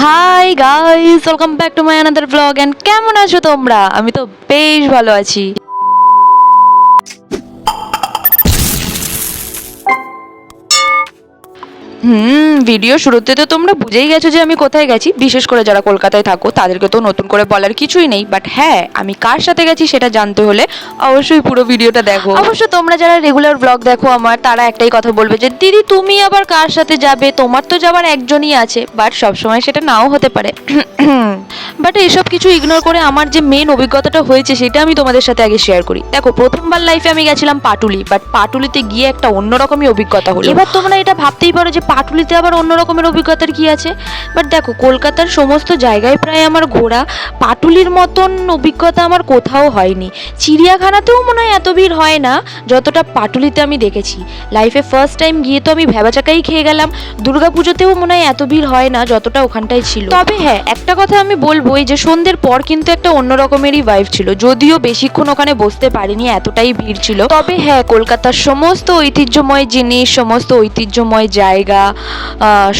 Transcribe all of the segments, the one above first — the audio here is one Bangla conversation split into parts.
High guys, welcome back to my another blog. And কেমন আছো তোমরা? আমি তো বেশ ভালো আছি। ভিডিও শুরুতে তো তোমরা বুঝেই গেছো যে আমি কোথায় গেছি। বিশেষ করে যারা কলকাতায় থাকো তাদেরকে তো নতুন করে বলার কিছুই নেই, বাট হ্যাঁ, আমি কার সাথে গেছি সেটা জানতে হলে অবশ্যই পুরো ভিডিওটা দেখো। অবশ্য তোমরা যারা রেগুলার ব্লগ দেখো আমার, তারা একটাই কথা বলবে যে দিদি তুমি আবার কার সাথে যাবে, তোমার তো যাবার একজনই আছে। বাট সবসময় সেটা নাও হতে পারে। বাট এসব কিছু ইগনোর করে আমার যে মেন অভিজ্ঞতাটা হয়েছে সেটা আমি তোমাদের সাথে আগে শেয়ার করি। দেখো, প্রথমবার লাইফে আমি গেছিলাম পাটুলি, বাট পাটুলিতে গিয়ে একটা অন্যরকমই অভিজ্ঞতা হলো। এবার তোমরা এটা ভাবতেই পারো যে পাটুলিতে আবার অন্য রকমের অভিজ্ঞতার কি আছে। বাট দেখো, কলকাতার সমস্ত জায়গায় প্রায় আমার ঘোরা, পাটুলির মতন অভিজ্ঞতা আমার কোথাও হয়নি। চিড়িয়াখানাতেও মনে হয় এত ভিড় হয় না যতটা পাটুলিতে আমি দেখেছি। লাইফে ফার্স্ট টাইম গিয়ে তো আমি ভ্যাবাচাকাই খেয়ে গেলাম। দুর্গাপুজোতেও মনে হয় এত ভিড় হয় না যতটা ওখানটায় ছিল। তবে হ্যাঁ, একটা কথা আমি বলবো, এই যে সন্ধ্যের পর কিন্তু একটা অন্য রকমেরই ভাইব ছিল। যদিও বেশিক্ষণ ওখানে বসতে পারিনি, এতটাই ভিড় ছিল। তবে হ্যাঁ, কলকাতার সমস্ত ঐতিহ্যময় জিনিস, সমস্ত ঐতিহ্যময় জায়গা,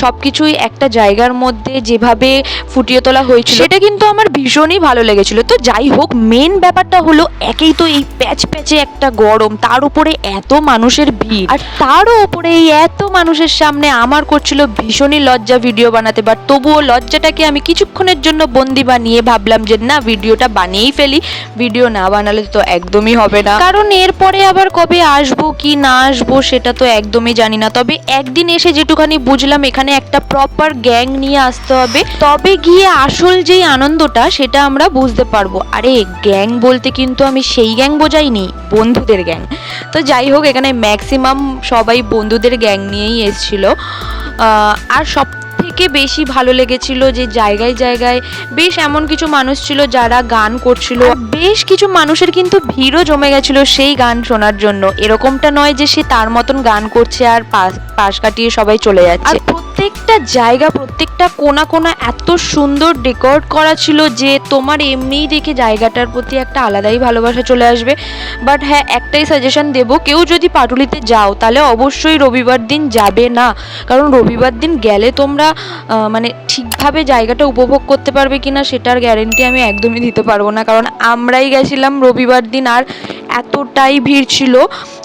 সবকিছুই একটা জায়গার মধ্যে যেভাবে ফুটিয়ে তোলা হয়েছিল, সেটা কিন্তু আমার ভীষণই ভালো লেগেছিল। তো যাই হোক, মেন ব্যাপারটা হলো, একেই তো এই প্যাচ প্যাচে একটা গরম, তার উপরে এত মানুষের ভিড়, আর তারও উপরে এই এত মানুষের সামনে আমার করছিল ভীষণই লজ্জা ভিডিও বানাতে। বাট তবুও লজ্জাটাকে আমি কিছুক্ষণের জন্য বন্দি বানিয়ে ভাবলাম যে না, ভিডিওটা বানিয়েই ফেলি। ভিডিও না বানালে তো একদমই হবে না, কারণ এরপরে আবার কবে আসবো কি না আসবো সেটা তো একদমই জানি না। তবে একদিন এসে যেটুখানি বুঝলাম, এখানে একটা প্রপার গ্যাং নিয়ে আসতে হবে, তবে গিয়ে আসল যেই আনন্দটা সেটা আমরা বুঝতে পারবো। আরে গ্যাং বলতে কিন্তু আমি সেই গ্যাং বোঝাইনি, বন্ধুদের গ্যাং। তো যাই হোক, এখানে ম্যাক্সিমাম সবাই বন্ধুদের গ্যাং নিয়েই এসেছিল। আর সব থেকে বেশি ভালো লেগেছিল যে জায়গায় জায়গায় বেশ এমন কিছু মানুষ ছিল যারা গান করছিল। বেশ কিছু মানুষের কিন্তু ভিড়ও জমে গেছিল সেই গান শোনার জন্য। এরকমটা নয় যে সে তার মতন গান করছে আর পাশ কাটিয়ে সবাই চলে যাচ্ছে। আর প্রত্যেকটা জায়গা, প্রত্যেকটা কোনা কোনা এত সুন্দর ডেকোরেট করা ছিল যে তোমার এমনিই দেখে জায়গাটার প্রতি একটা আলাদাই ভালোবাসা চলে আসবে। বাট হ্যাঁ, একটাই সাজেশন দেবো, কেউ যদি পাটুলিতে যাও তাহলে অবশ্যই রবিবার দিন যাবে না। কারণ রবিবার দিন গেলে তোমরা মানে ঠিকভাবে জায়গাটা উপভোগ করতে পারবে কিনা সেটার গ্যারেন্টি আমি একদমই দিতে পারবো না। কারণ আমরাই গেছিলাম রবিবার দিন, আর এতটাই ভিড় ছিল।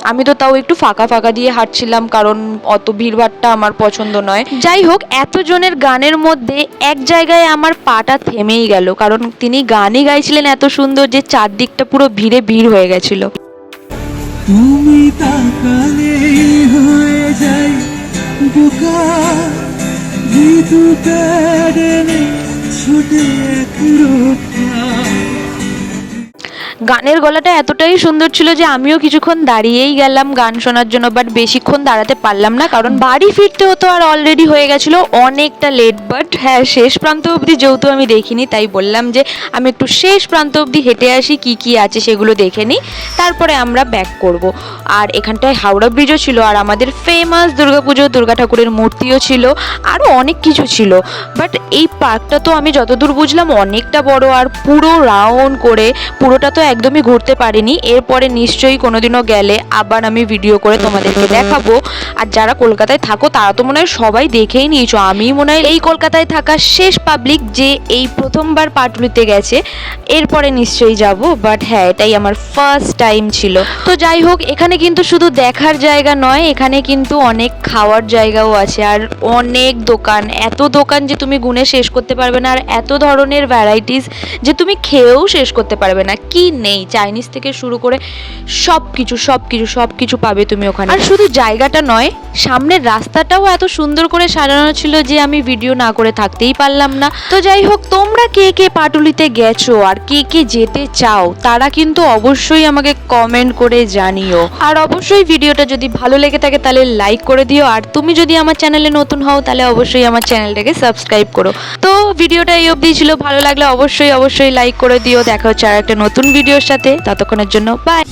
আমি তো তাও একটু ফাঁকা ফাঁকা দিয়ে হাঁটছিলাম, কারণ অত ভিড়ভাড়টা আমার পছন্দ নয়। যাই হোক, এতজনের গানের মধ্যে এক জায়গায় আমার পাটা থেমেই গেল, কারণ তিনি গানই গাইছিলেন এত সুন্দর যে চারদিকটা পুরো ভিড়ে ভিড় হয়ে গেছিল। তুমি তাকালে হয়ে যায় বোকা, ঋতু কারণে ছুটে এক রক্ষা। গানের গলাটা এতটাই সুন্দর ছিল যে আমিও কিছুক্ষণ দাঁড়িয়েই গেলাম গান শোনার জন্য। বাট বেশিক্ষণ দাঁড়াতে পারলাম না, কারণ বাড়ি ফিরতে হতো আর অলরেডি হয়ে গেছিলো অনেকটা লেট। বাট হ্যাঁ, শেষ প্রান্ত অবধি যেহেতু আমি দেখিনি, তাই বললাম যে আমি একটু শেষ প্রান্ত অবধি হেঁটে আসি, কি কি আছে সেগুলো দেখে নিই, তারপরে আমরা ব্যাক করব। আর এখানটায় হাওড়া ব্রিজও ছিল, আর আমাদের ফেমাস দুর্গাপুজো, দুর্গা ঠাকুরের মূর্তিও ছিল, আরও অনেক কিছু ছিল। বাট এই পার্কটা তো আমি যতদূর বুঝলাম অনেকটা বড়, আর পুরো রাউন্ড করে পুরোটা তো একদমই ঘুরতে পারিনি। এরপরে নিশ্চয়ই কোনোদিনও গেলে আবার আমি ভিডিও করে তোমাদেরকে দেখাবো। আর যারা কলকাতায় থাকো তারা তো মনে হয় সবাই দেখেই নিয়েছো। আমি মনে হয় এই কলকাতায় থাকা শেষ পাবলিক যে এই প্রথমবার পাটুলিতে গেছে। এরপরে নিশ্চয়ই যাব, বাট হ্যাঁ, এটাই আমার ফার্স্ট টাইম ছিল। তো যাই হোক, এখানে কিন্তু শুধু দেখার জায়গা নয়, এখানে কিন্তু অনেক খাওয়ার জায়গাও আছে, আর অনেক দোকান। এত দোকান যে তুমি গুনে শেষ করতে পারবে না, আর এত ধরনের ভ্যারাইটিস যে তুমি খেয়েও শেষ করতে পারবে না। কি নেই, চাইনিজ থেকে শুরু করে সব কিছু পাবে তুমি ওখানে। আর শুধু জায়গাটা নয়, সামনের রাস্তাটাও এত সুন্দর করে সাজানো ছিল যে আমি ভিডিও না করে থাকতেই পারলাম না। তো যাই হোক, তোমরা কে কে পাটুলিতে গেছো আর কে কে যেতে চাও তারা কিন্তু অবশ্যই আমাকে কমেন্ট করে জানিও। আর অবশ্যই ভিডিওটা যদি ভালো লেগে থাকে তাহলে লাইক করে দিও। আর তুমি যদি আমার চ্যানেলে নতুন হও তাহলে অবশ্যই আমার চ্যানেলটাকে সাবস্ক্রাইব করো। তো ভিডিওটা এই অবধি ছিল, ভালো লাগলে অবশ্যই লাইক করে দিও। দেখা হচ্ছে আর একটা নতুন ভিডিওর সাথে, ততক্ষণের জন্য বাই।